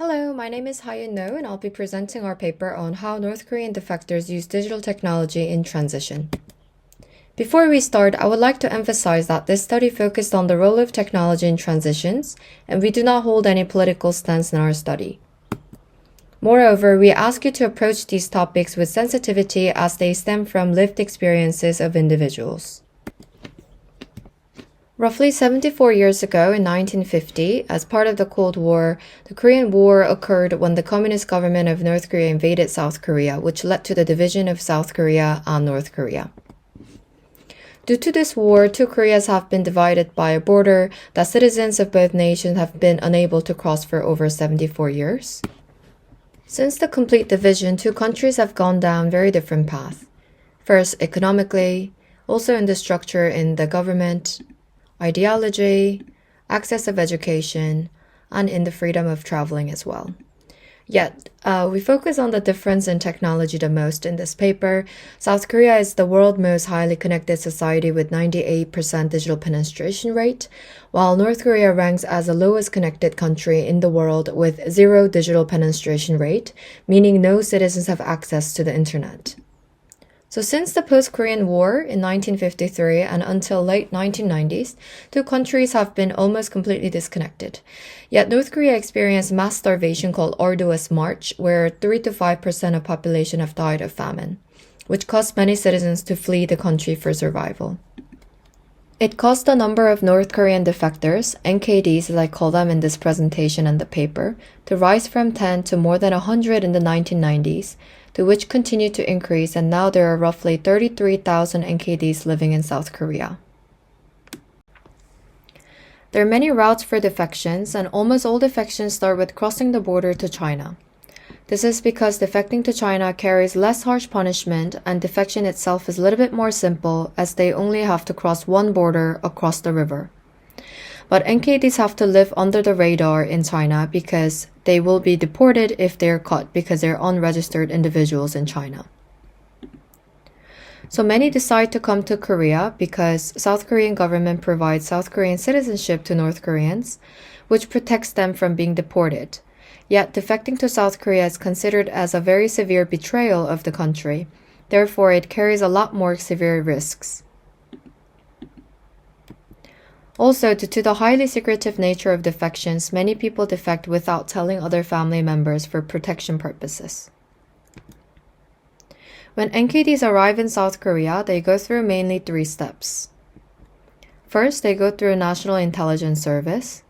Hello, my name is Hayoun and I'll be presenting our paper on how North Korean defectors use digital technology in transition. Before we start, I would like to emphasize that this study focused on the role of technology in transitions, and we do not hold any political stance in our study. Moreover, we ask you to approach these topics with sensitivity as they stem from lived experiences of individuals. Roughly 74 years ago in 1950, as part of the Cold War, the Korean War occurred when the Communist government of North Korea invaded South Korea, which led to the division of South Korea and North Korea. Due to this war, two Koreas have been divided by a border that citizens of both nations have been unable to cross for over 74 years. Since the complete division, two countries have gone down very different paths. First, economically, also in the structure in the government, ideology, access of education, and in the freedom of traveling as well. Yet, we focus on the difference in technology the most in this paper. South Korea is the world's most highly connected society with 98% digital penetration rate, while North Korea ranks as the lowest connected country in the world with 0 digital penetration rate, meaning no citizens have access to the internet. So since the post-Korean War in 1953 and until late 1990s, two countries have been almost completely disconnected. Yet North Korea experienced mass starvation called Arduous March, where 3 to 5% of population have died of famine, which caused many citizens to flee the country for survival. It caused the number of North Korean defectors, NKDs as I call them in this presentation and the paper, to rise from 10 to more than 100 in the 1990s, to which continued to increase, and now there are roughly 33,000 NKDs living in South Korea. There are many routes for defections, and almost all defections start with crossing the border to China. This is because defecting to China carries less harsh punishment, and defection itself is a little bit more simple, as they only have to cross one border across the river. But NKDs have to live under the radar in China because they will be deported if they're caught because they're unregistered individuals in China. So many decide to come to Korea because South Korean government provides South Korean citizenship to North Koreans, which protects them from being deported. Yet defecting to South Korea is considered as a very severe betrayal of the country. Therefore, it carries a lot more severe risks. Also, due to the highly secretive nature of defections, many people defect without telling other family members for protection purposes. When NKDs arrive in South Korea, they go through mainly 3 steps. First, they go through National Intelligence Service.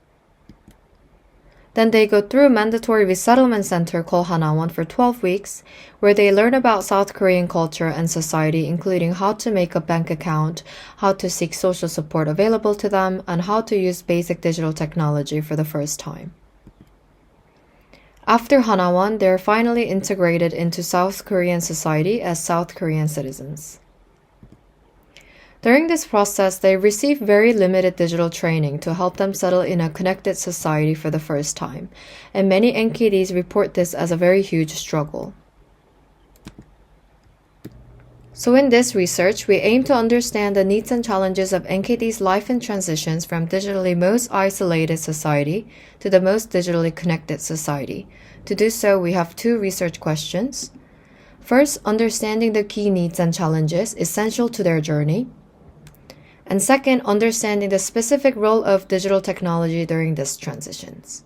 Then they go through a mandatory resettlement center called Hanawan for 12 weeks, where they learn about South Korean culture and society, including how to make a bank account, how to seek social support available to them, and how to use basic digital technology for the first time. After Hanawan, they are finally integrated into South Korean society as South Korean citizens. During this process, they receive very limited digital training to help them settle in a connected society for the first time, and many NKDs report this as a very huge struggle. So in this research, we aim to understand the needs and challenges of NKD's life in transitions from digitally most isolated society to the most digitally connected society. To do so, we have 2 research questions. First, understanding the key needs and challenges essential to their journey. And second, understanding the specific role of digital technology during these transitions.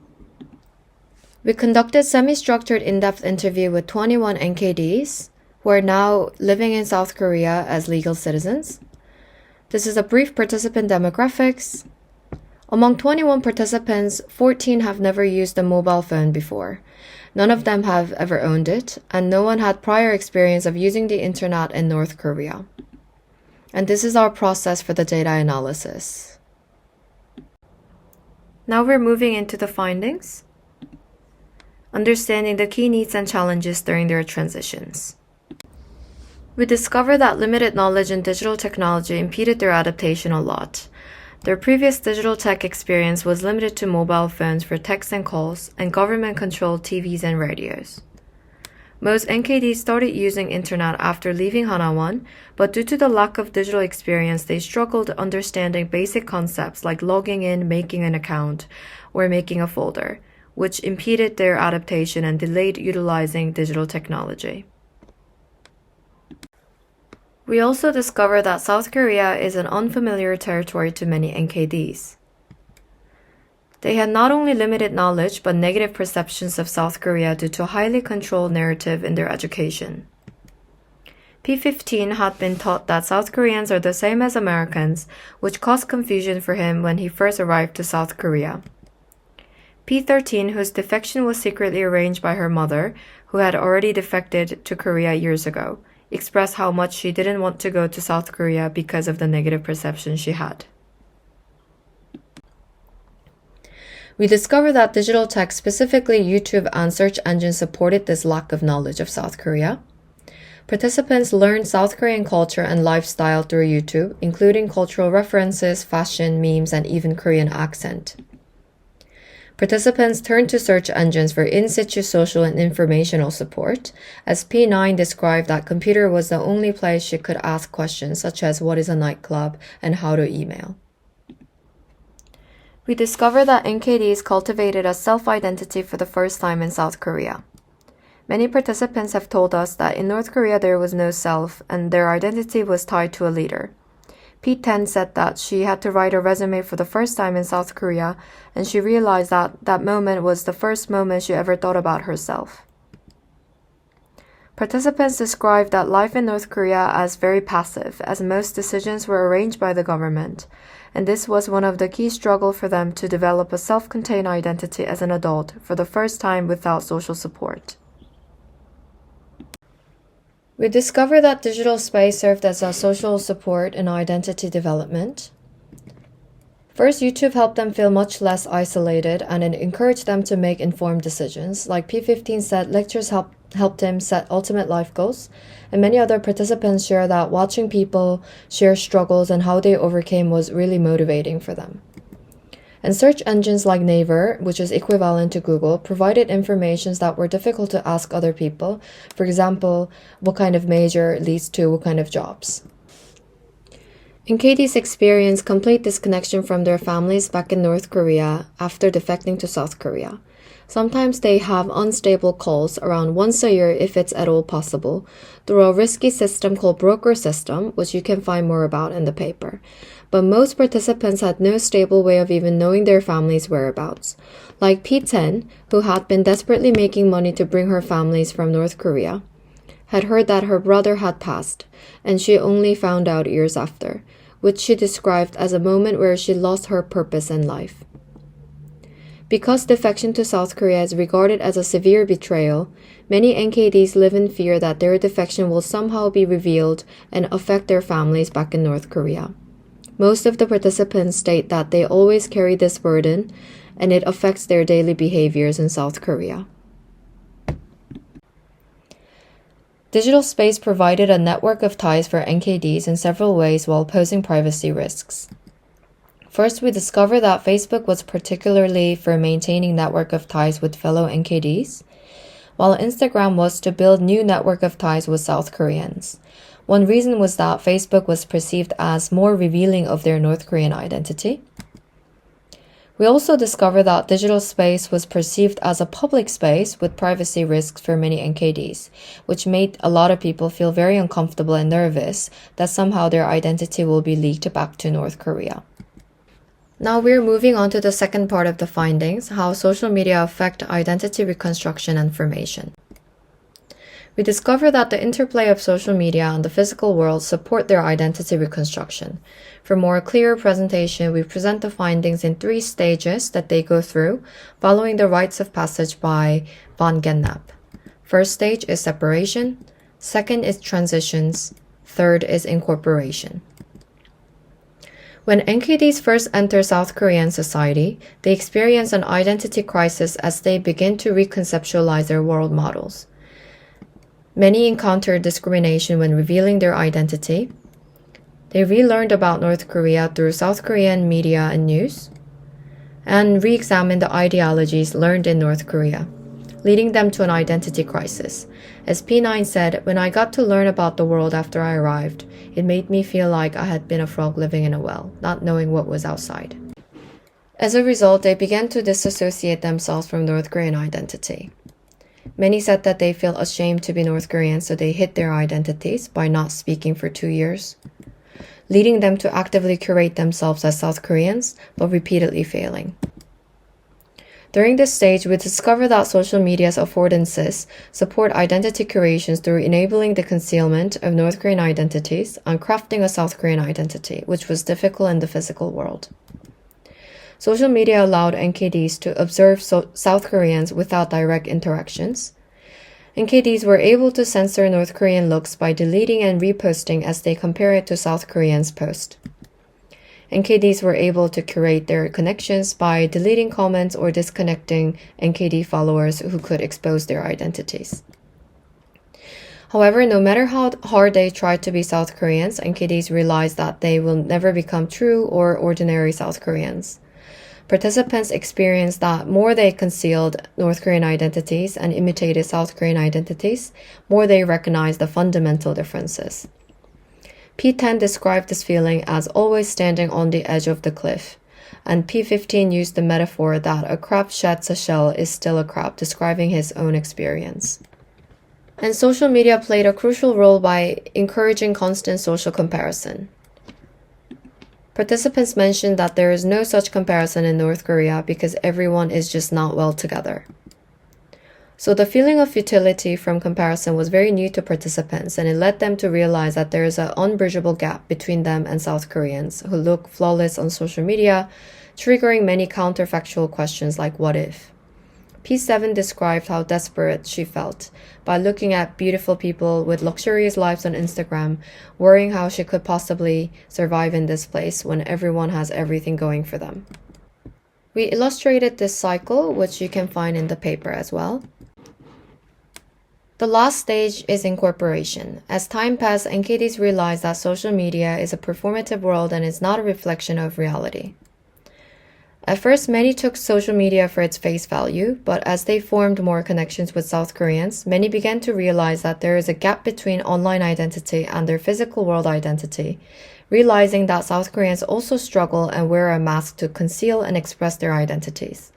We conducted semi-structured in-depth interview with 21 NKDs who are now living in South Korea as legal citizens. This is a brief participant demographics. Among 21 participants, 14 have never used a mobile phone before. None of them have ever owned it, and no one had prior experience of using the internet in North Korea. And this is our process for the data analysis. Now we're moving into the findings. Understanding the key needs and challenges during their transitions. We discovered that limited knowledge in digital technology impeded their adaptation a lot. Their previous digital tech experience was limited to mobile phones for texts and calls and government-controlled TVs and radios. Most NKDs started using internet after leaving Hanawan, but due to the lack of digital experience, they struggled understanding basic concepts like logging in, making an account, or making a folder, which impeded their adaptation and delayed utilizing digital technology. We also discover that South Korea is an unfamiliar territory to many NKDs. They had not only limited knowledge but negative perceptions of South Korea due to a highly controlled narrative in their education. P15 had been taught that South Koreans are the same as Americans, which caused confusion for him when he first arrived to South Korea. P13, whose defection was secretly arranged by her mother, who had already defected to Korea years ago, expressed how much she didn't want to go to South Korea because of the negative perception she had. We discovered that digital tech, specifically YouTube and search engines, supported this lack of knowledge of South Korea. Participants learned South Korean culture and lifestyle through YouTube, including cultural references, fashion, memes, and even Korean accent. Participants turned to search engines for in-situ social and informational support, as P9 described that computer was the only place she could ask questions such as what is a nightclub and how to email. We discovered that NKDs cultivated a self-identity for the first time in South Korea. Many participants have told us that in North Korea there was no self and their identity was tied to a leader. P10 said that she had to write a resume for the first time in South Korea, and she realized that that moment was the first moment she ever thought about herself. Participants described that life in North Korea as very passive, as most decisions were arranged by the government, and this was one of the key struggles for them to develop a self-contained identity as an adult for the first time without social support. We discovered that digital space served as a social support and identity development. First, YouTube helped them feel much less isolated and it encouraged them to make informed decisions. Like P15 said, lectures helped him set ultimate life goals, and many other participants share that watching people share struggles and how they overcame was really motivating for them. And search engines like Naver, which is equivalent to Google, provided information that were difficult to ask other people. For example, what kind of major leads to what kind of jobs. NKDs experienced complete disconnection from their families back in North Korea after defecting to South Korea. Sometimes they have unstable calls around once a year if it's at all possible, through a risky system called broker system, which you can find more about in the paper. But most participants had no stable way of even knowing their family's whereabouts. Like P10, who had been desperately making money to bring her families from North Korea, had heard that her brother had passed, and she only found out years after, which she described as a moment where she lost her purpose in life. Because defection to South Korea is regarded as a severe betrayal, many NKDs live in fear that their defection will somehow be revealed and affect their families back in North Korea. Most of the participants state that they always carry this burden, and it affects their daily behaviors in South Korea. Digital space provided a network of ties for NKDs in several ways while posing privacy risks. First, we discovered that Facebook was particularly for maintaining network of ties with fellow NKDs, while Instagram was to build new network of ties with South Koreans. One reason was that Facebook was perceived as more revealing of their North Korean identity. We also discovered that digital space was perceived as a public space with privacy risks for many NKDs, which made a lot of people feel very uncomfortable and nervous that somehow their identity will be leaked back to North Korea. Now we're moving on to the second part of the findings, how social media affect identity reconstruction and formation. We discover that the interplay of social media and the physical world support their identity reconstruction. For more clear presentation, we present the findings in 3 stages that they go through, following the rites of passage by von Gennep. First stage is separation, second is transitions, third is incorporation. When NKDs first enter South Korean society, they experience an identity crisis as they begin to reconceptualize their world models. Many encountered discrimination when revealing their identity. They relearned about North Korea through South Korean media and news, and re-examined the ideologies learned in North Korea, leading them to an identity crisis. As P9 said, when I got to learn about the world after I arrived, it made me feel like I had been a frog living in a well, not knowing what was outside. As a result, they began to disassociate themselves from North Korean identity. Many said that they feel ashamed to be North Korean, so they hid their identities by not speaking for 2 years, leading them to actively curate themselves as South Koreans, but repeatedly failing. During this stage, we discover that social media's affordances support identity curations through enabling the concealment of North Korean identities and crafting a South Korean identity, which was difficult in the physical world. Social media allowed NKDs to observe South Koreans without direct interactions. NKDs were able to censor North Korean looks by deleting and reposting as they compare it to South Koreans' post. NKDs were able to curate their connections by deleting comments or disconnecting NKD followers who could expose their identities. However, no matter how hard they tried to be South Koreans, NKDs realized that they will never become true or ordinary South Koreans. Participants experienced that more they concealed North Korean identities and imitated South Korean identities, more they recognized the fundamental differences. P10 described this feeling as always standing on the edge of the cliff, and P15 used the metaphor that a crab sheds a shell is still a crab, describing his own experience. And social media played a crucial role by encouraging constant social comparison. Participants mentioned that there is no such comparison in North Korea because everyone is just not well together. So the feeling of futility from comparison was very new to participants, and it led them to realize that there is an unbridgeable gap between them and South Koreans who look flawless on social media, triggering many counterfactual questions like what if? P7 described how desperate she felt by looking at beautiful people with luxurious lives on Instagram, worrying how she could possibly survive in this place when everyone has everything going for them. We illustrated this cycle, which you can find in the paper as well. The last stage is incorporation. As time passed, NKDs realized that social media is a performative world and is not a reflection of reality. At first, many took social media for its face value, but as they formed more connections with South Koreans, many began to realize that there is a gap between online identity and their physical world identity, realizing that South Koreans also struggle and wear a mask to conceal and express their identities,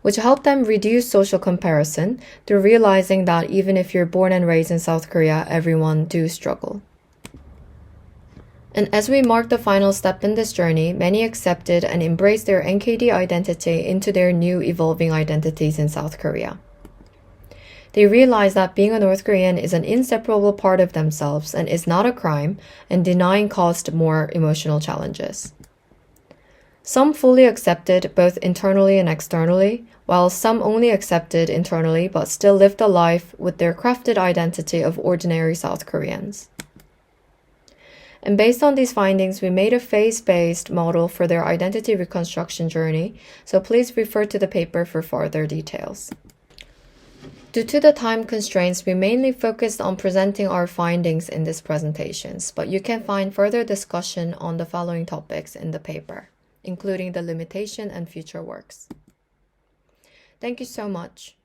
which helped them reduce social comparison through realizing that even if you're born and raised in South Korea, everyone do struggle. And as we mark the final step in this journey, many accepted and embraced their NKD identity into their new evolving identities in South Korea. They realized that being a North Korean is an inseparable part of themselves and is not a crime, and denying caused more emotional challenges. Some fully accepted both internally and externally, while some only accepted internally but still lived a life with their crafted identity of ordinary South Koreans. And based on these findings, we made a phase-based model for their identity reconstruction journey, so please refer to the paper for further details. Due to the time constraints, we mainly focused on presenting our findings in these presentations, but you can find further discussion on the following topics in the paper, including the limitation and future works. Thank you so much.